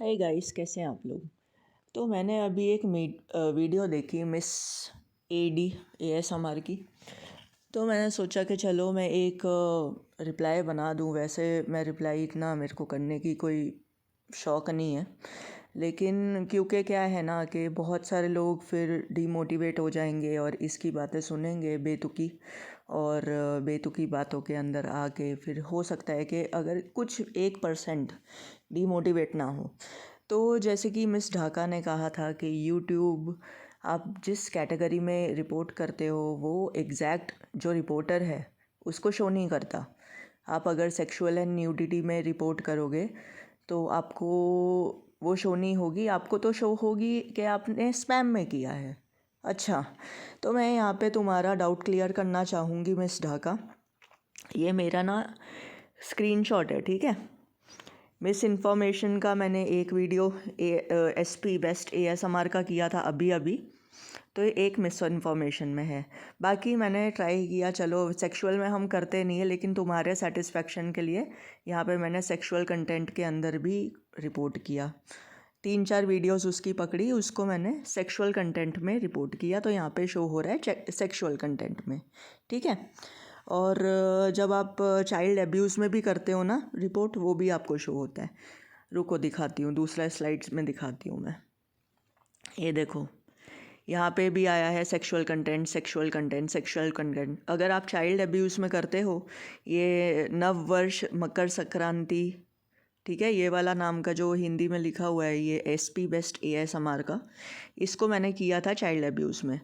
Hi guys, कैसे हैं आप लोग। तो मैंने अभी एक वीडियो देखी मिस एडी ASMR की। तो मैंने सोचा कि चलो मैं एक रिप्लाई बना दूं। वैसे मैं रिप्लाई इतना मेरे को करने की कोई शौक़ नहीं है, लेकिन क्योंकि क्या है ना कि बहुत सारे लोग फिर डीमोटिवेट हो जाएंगे और इसकी बातें सुनेंगे बेतुकी, और बेतुकी बातों के अंदर आके फिर हो सकता है कि अगर कुछ 1% डीमोटिवेट ना हो। तो जैसे कि मिस ढाका ने कहा था कि यूट्यूब आप जिस कैटेगरी में रिपोर्ट करते हो वो एग्जैक्ट जो रिपोर्टर है उसको शो नहीं करता। आप अगर सेक्सुअल एंड न्यूडिटी में रिपोर्ट करोगे तो आपको वो शो नहीं होगी, आपको तो शो होगी कि आपने स्पैम में किया है। अच्छा, तो मैं यहाँ पे तुम्हारा डाउट क्लियर करना चाहूँगी मिस ढाका। ये मेरा ना स्क्रीनशॉट है, ठीक है। मिस इन्फॉर्मेशन का मैंने एक वीडियो SP बेस्ट ASMR का किया था अभी अभी, तो ये एक मिस इन्फॉर्मेशन में है। बाकी मैंने ट्राई किया, चलो सेक्सुअल में हम करते नहीं है, लेकिन तुम्हारे सेटिस्फेक्शन के लिए यहाँ पे मैंने सेक्सुअल कंटेंट के अंदर भी रिपोर्ट किया। 3-4 वीडियोस उसकी पकड़ी, उसको मैंने सेक्सुअल कंटेंट में रिपोर्ट किया, तो यहाँ पे शो हो रहा है सेक्सुअल कंटेंट में, ठीक है। और जब आप चाइल्ड एब्यूज़ में भी करते हो ना रिपोर्ट, वो भी आपको शो होता है। रुको दिखाती हूँ, दूसरा स्लाइड्स में दिखाती हूँ मैं। ये देखो, यहाँ पे भी आया है sexual content sexual content sexual content. अगर आप चाइल्ड एब्यूज़ में करते हो, ये नव वर्ष मकर संक्रांति, ठीक है, ये वाला नाम का जो हिंदी में लिखा हुआ है ये SP बेस्ट ASMR का, इसको मैंने किया था चाइल्ड एब्यूज़ में।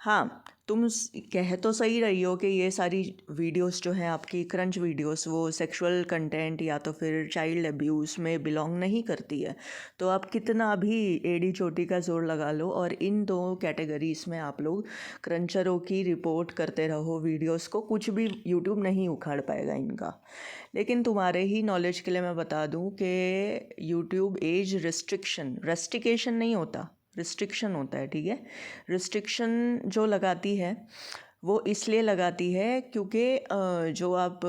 हाँ, तुम कह तो सही रही हो कि ये सारी वीडियोस जो हैं आपकी क्रंच वीडियोस, वो सेक्सुअल कंटेंट या तो फिर चाइल्ड अब्यूज़ में बिलोंग नहीं करती है। तो आप कितना भी एड़ी चोटी का जोर लगा लो और इन दो कैटेगरीज़ में आप लोग क्रंचरों की रिपोर्ट करते रहो वीडियोस को, कुछ भी यूट्यूब नहीं उखाड़ पाएगा इनका। लेकिन तुम्हारे ही नॉलेज के लिए मैं बता दूं कि यूट्यूब एज रेस्ट्रिक्शन नहीं होता, रिस्ट्रिक्शन होता है, ठीक है। रिस्ट्रिक्शन जो लगाती है वो इसलिए लगाती है क्योंकि जो आप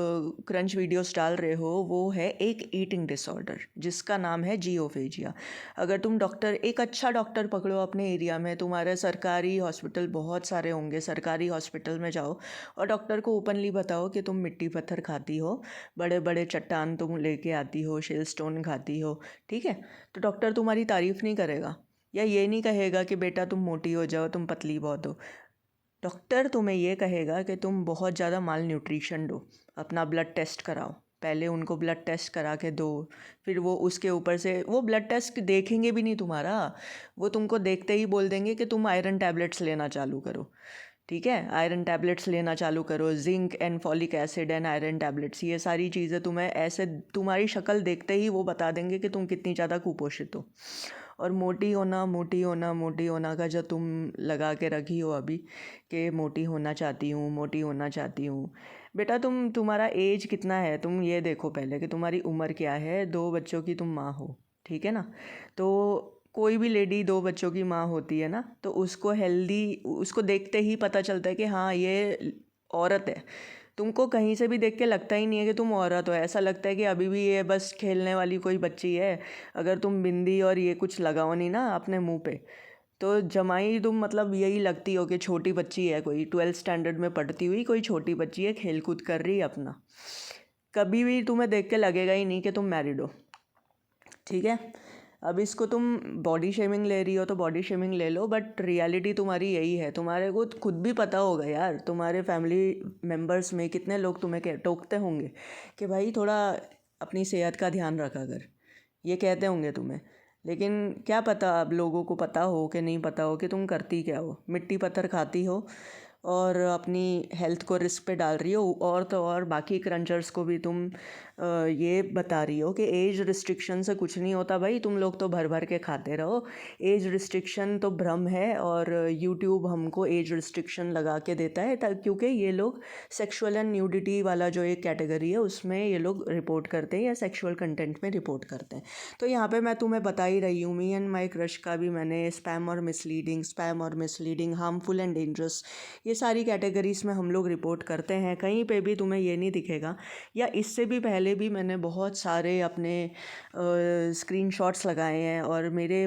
क्रंच वीडियोस डाल रहे हो वो है एक ईटिंग डिसऑर्डर जिसका नाम है जियोफेजिया। अगर तुम एक अच्छा डॉक्टर पकड़ो अपने एरिया में, तुम्हारे सरकारी हॉस्पिटल बहुत सारे होंगे, सरकारी हॉस्पिटल में जाओ और डॉक्टर को ओपनली बताओ कि तुम मिट्टी पत्थर खाती हो, बड़े बड़े चट्टान तुम लेके आती हो, शेल स्टोन खाती हो, ठीक है, तो डॉक्टर तुम्हारी तारीफ़ नहीं करेगा या ये नहीं कहेगा कि बेटा तुम मोटी हो जाओ, तुम पतली बहुत हो। डॉक्टर तुम्हें ये कहेगा कि तुम बहुत ज़्यादा माल न्यूट्रिशन दो, अपना ब्लड टेस्ट कराओ, पहले उनको ब्लड टेस्ट करा के दो, फिर वो उसके ऊपर से वो ब्लड टेस्ट देखेंगे भी नहीं तुम्हारा, वो तुमको देखते ही बोल देंगे कि तुम आयरन टैबलेट्स लेना चालू करो, ठीक है, आयरन टैबलेट्स लेना चालू करो, zinc and folic acid and iron tablets, ये सारी चीज़ें तुम्हें ऐसे तुम्हारी शक्ल देखते ही वो बता देंगे कि तुम कितनी ज़्यादा कुपोषित हो। और मोटी होना मोटी होना मोटी होना का जो तुम लगा के रखी हो अभी कि मोटी होना चाहती हूँ, मोटी होना चाहती हूँ, बेटा तुम्हारा एज कितना है, तुम ये देखो पहले कि तुम्हारी उम्र क्या है। 2 बच्चों की तुम माँ हो, ठीक है ना। तो कोई भी लेडी 2 बच्चों की माँ होती है ना, तो उसको उसको देखते ही पता चलता है कि हाँ ये औरत है। तुमको कहीं से भी देख के लगता ही नहीं है कि तुम औरत हो, ऐसा लगता है कि अभी भी ये बस खेलने वाली कोई बच्ची है। अगर तुम बिंदी और ये कुछ लगाओ नहीं ना अपने मुंह पे, तो जमाई तुम मतलब यही लगती हो कि छोटी बच्ची है, कोई 12th स्टैंडर्ड में पढ़ती हुई कोई छोटी बच्ची है, खेल कूद कर रही है अपना। कभी भी तुम्हें देख के लगेगा ही नहीं कि तुम मैरिड हो, ठीक है। अब इसको तुम बॉडी शेमिंग ले रही हो तो बॉडी शेमिंग ले लो, बट रियलिटी तुम्हारी यही है। तुम्हारे को खुद भी पता होगा यार, तुम्हारे फैमिली मेम्बर्स में कितने लोग तुम्हें टोकते होंगे कि भाई थोड़ा अपनी सेहत का ध्यान रखा कर, ये कहते होंगे तुम्हें। लेकिन क्या पता अब लोगों को पता हो कि नहीं पता हो कि तुम करती क्या हो, मिट्टी पत्थर खाती हो और अपनी हेल्थ को रिस्क पे डाल रही हो। और तो और बाकी क्रंचर्स को भी तुम ये बता रही हो कि एज रिस्ट्रिक्शन से कुछ नहीं होता भाई, तुम लोग तो भर भर के खाते रहो। एज रिस्ट्रिक्शन तो भ्रम है और यूट्यूब हमको एज रिस्ट्रिक्शन लगा के देता है क्योंकि ये लोग सेक्सुअल एंड न्यूडिटी वाला जो एक कैटेगरी है उसमें ये लोग रिपोर्ट करते हैं या सेक्सुअल कंटेंट में रिपोर्ट करते हैं। तो यहाँ पे मैं तुम्हें बता ही रही हूँ, मी एंड माई क्रश का भी मैंने स्पैम और मिसलीडिंग हार्मफुल एंड डेंजरस, ये सारी कैटेगरीज़ में हम लोग रिपोर्ट करते हैं। कहीं पे भी तुम्हें ये नहीं दिखेगा, या इससे भी पहले भी मैंने बहुत सारे अपने स्क्रीनशॉट्स लगाए हैं और मेरे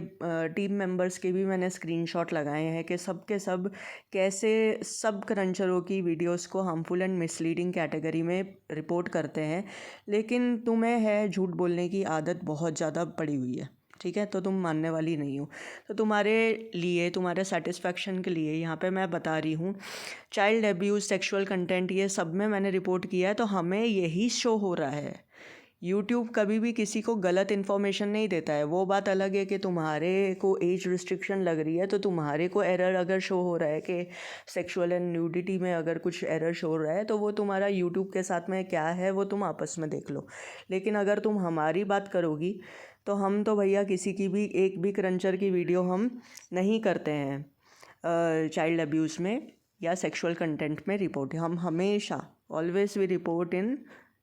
टीम मेंबर्स के भी मैंने स्क्रीनशॉट लगाए हैं कि सब के सब कैसे सब क्रंचरों की वीडियोस को हार्मफुल एंड मिसलीडिंग कैटेगरी में रिपोर्ट करते हैं। लेकिन तुम्हें है झूठ बोलने की आदत बहुत ज़्यादा पड़ी हुई है, ठीक है, तो तुम मानने वाली नहीं हो। तो तुम्हारे लिए, तुम्हारे सेटिस्फेक्शन के लिए यहाँ पे मैं बता रही हूँ, चाइल्ड एब्यूज़, सेक्सुअल कंटेंट, ये सब में मैंने रिपोर्ट किया है, तो हमें यही शो हो रहा है। यूट्यूब कभी भी किसी को गलत इन्फॉर्मेशन नहीं देता है। वो बात अलग है कि तुम्हारे को एज रिस्ट्रिक्शन लग रही है, तो तुम्हारे को एरर अगर शो हो रहा है कि सेक्सुअल एंड न्यूडिटी में अगर कुछ एरर शो हो रहा है, तो वो तुम्हारा यूट्यूब के साथ में क्या है वो तुम आपस में देख लो। लेकिन अगर तुम हमारी बात करोगी तो हम तो भैया किसी की भी एक भी क्रंचर की वीडियो हम नहीं करते हैं चाइल्ड अब्यूज़ में या सेक्सुअल कंटेंट में रिपोर्ट। हम हमेशा always we report in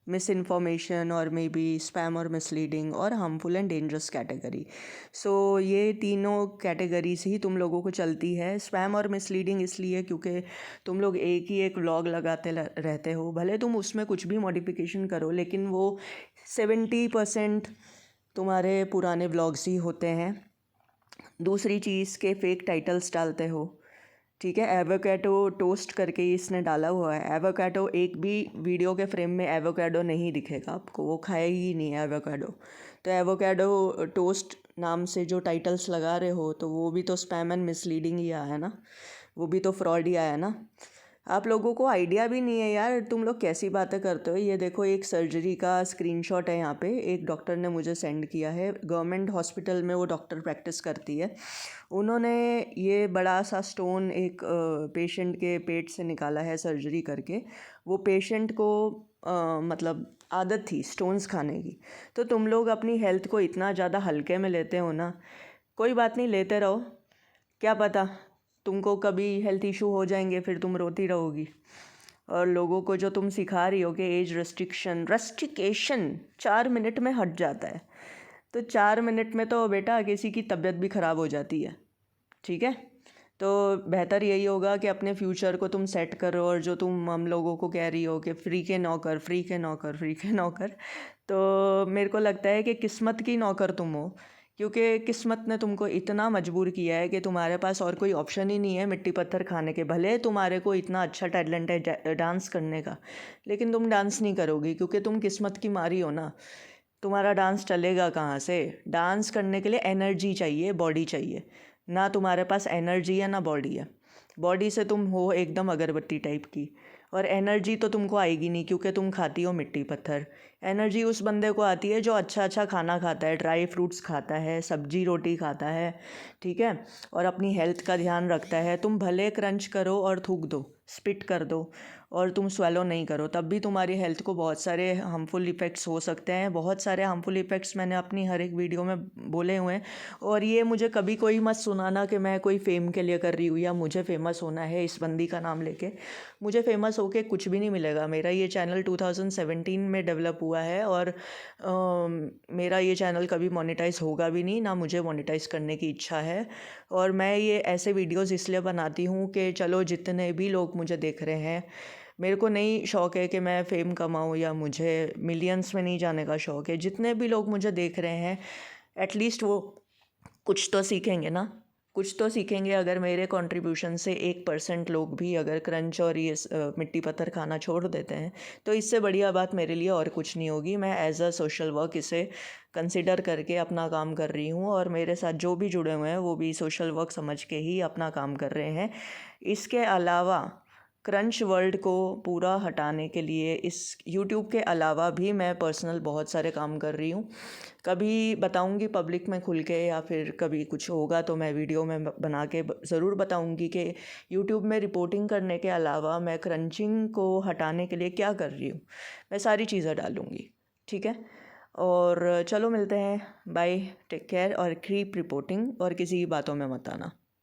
misinformation और मे बी स्पैम और मिसलीडिंग और harmful and dangerous category. So ये तीनों कैटेगरीज ही तुम लोगों को चलती है। स्पैम और मिसलीडिंग इसलिए क्योंकि तुम लोग एक ही एक व्लॉग लगाते रहते हो, भले तुम उसमें कुछ भी मॉडिफिकेशन करो, लेकिन वो 70% तुम्हारे पुराने व्लॉग्स ही होते हैं। दूसरी चीज़ के फेक टाइटल्स डालते हो, ठीक है। एवोकाडो टोस्ट करके इसने डाला हुआ है। एवोकाडो एक भी वीडियो के फ्रेम में एवोकाडो नहीं दिखेगा आपको, वो खाया ही नहीं है एवोकाडो। तो एवोकाडो टोस्ट नाम से जो टाइटल्स लगा रहे हो, तो वो भी तो स्पैम एंड मिसलीडिंग ही आया ना, वो भी तो फ्रॉड ही आया ना। आप लोगों को आइडिया भी नहीं है यार, तुम लोग कैसी बातें करते हो। ये देखो एक सर्जरी का स्क्रीनशॉट है यहाँ पे, एक डॉक्टर ने मुझे सेंड किया है। गवर्नमेंट हॉस्पिटल में वो डॉक्टर प्रैक्टिस करती है। उन्होंने ये बड़ा सा स्टोन एक पेशेंट के पेट से निकाला है सर्जरी करके। वो पेशेंट को मतलब आदत थी स्टोन्स खाने की। तो तुम लोग अपनी हेल्थ को इतना ज़्यादा हल्के में लेते हो ना। कोई बात नहीं, लेते रहो, क्या पता तुमको कभी हेल्थ इशू हो जाएंगे, फिर तुम रोती रहोगी। और लोगों को जो तुम सिखा रही हो कि एज रेस्ट्रिक्शन 4 मिनट में हट जाता है, तो 4 मिनट में तो बेटा किसी की तबीयत भी ख़राब हो जाती है, ठीक है। तो बेहतर यही होगा कि अपने फ्यूचर को तुम सेट करो। और जो तुम हम लोगों को कह रही हो कि फ्री के नौकर, फ्री के नौकर, फ्री के नौकर, तो मेरे को लगता है कि किस्मत की नौकर तुम हो, क्योंकि किस्मत ने तुमको इतना मजबूर किया है कि तुम्हारे पास और कोई ऑप्शन ही नहीं है मिट्टी पत्थर खाने के। भले तुम्हारे को इतना अच्छा टैलेंट है डांस करने का, लेकिन तुम डांस नहीं करोगी क्योंकि तुम किस्मत की मारी हो ना। तुम्हारा डांस चलेगा कहाँ से? डांस करने के लिए एनर्जी चाहिए, बॉडी चाहिए ना। तुम्हारे पास एनर्जी है ना बॉडी है। बॉडी से तुम हो एकदम अगरबत्ती टाइप की, और एनर्जी तो तुमको आएगी नहीं क्योंकि तुम खाती हो मिट्टी पत्थर। एनर्जी उस बंदे को आती है जो अच्छा अच्छा खाना खाता है, ड्राई फ्रूट्स खाता है, सब्जी रोटी खाता है, ठीक है, और अपनी हेल्थ का ध्यान रखता है। तुम भले क्रंच करो और थूक दो, स्पिट कर दो, और तुम स्वेलो नहीं करो, तब भी तुम्हारी हेल्थ को बहुत सारे हार्मफुल इफ़ेक्ट्स हो सकते हैं। बहुत सारे हार्मफुल इफ़ेक्ट्स मैंने अपनी हर एक वीडियो में बोले हुए हैं। और ये मुझे कभी कोई मत सुनाना कि मैं कोई फेम के लिए कर रही हूँ या मुझे फेमस होना है इस बंदी का नाम लेके। मुझे फेमस होके कुछ भी नहीं मिलेगा। मेरा ये चैनल 2017 में डेवलप हुआ है, और मेरा ये चैनल कभी मोनेटाइज होगा भी नहीं, ना मुझे मोनेटाइज करने की इच्छा है। और मैं ये ऐसे वीडियोस इसलिए बनाती हूँ कि चलो जितने भी लोग मुझे देख रहे हैं, मेरे को नहीं शौक़ है कि मैं फ़ेम कमाऊँ या मुझे मिलियंस में नहीं जाने का शौक़ है। जितने भी लोग मुझे देख रहे हैं, एटलीस्ट वो कुछ तो सीखेंगे ना, कुछ तो सीखेंगे। अगर मेरे कंट्रीब्यूशन से 1% लोग भी अगर क्रंच और ये मिट्टी पत्थर खाना छोड़ देते हैं, तो इससे बढ़िया बात मेरे लिए और कुछ नहीं होगी। मैं एज अ सोशल वर्क इसे कंसिडर करके अपना काम कर रही हूँ, और मेरे साथ जो भी जुड़े हुए हैं वो भी सोशल वर्क समझ के ही अपना काम कर रहे हैं। इसके अलावा क्रंच वर्ल्ड को पूरा हटाने के लिए इस यूट्यूब के अलावा भी मैं पर्सनल बहुत सारे काम कर रही हूँ। कभी बताऊँगी पब्लिक में खुल के, या फिर कभी कुछ होगा तो मैं वीडियो में बना के ज़रूर बताऊँगी कि यूट्यूब में रिपोर्टिंग करने के अलावा मैं क्रंचिंग को हटाने के लिए क्या कर रही हूँ। मैं सारी चीज़ें डालूँगी, ठीक है। और चलो मिलते हैं, बाय, टेक केयर, और कीप रिपोर्टिंग, और किसी की बातों में मत आना।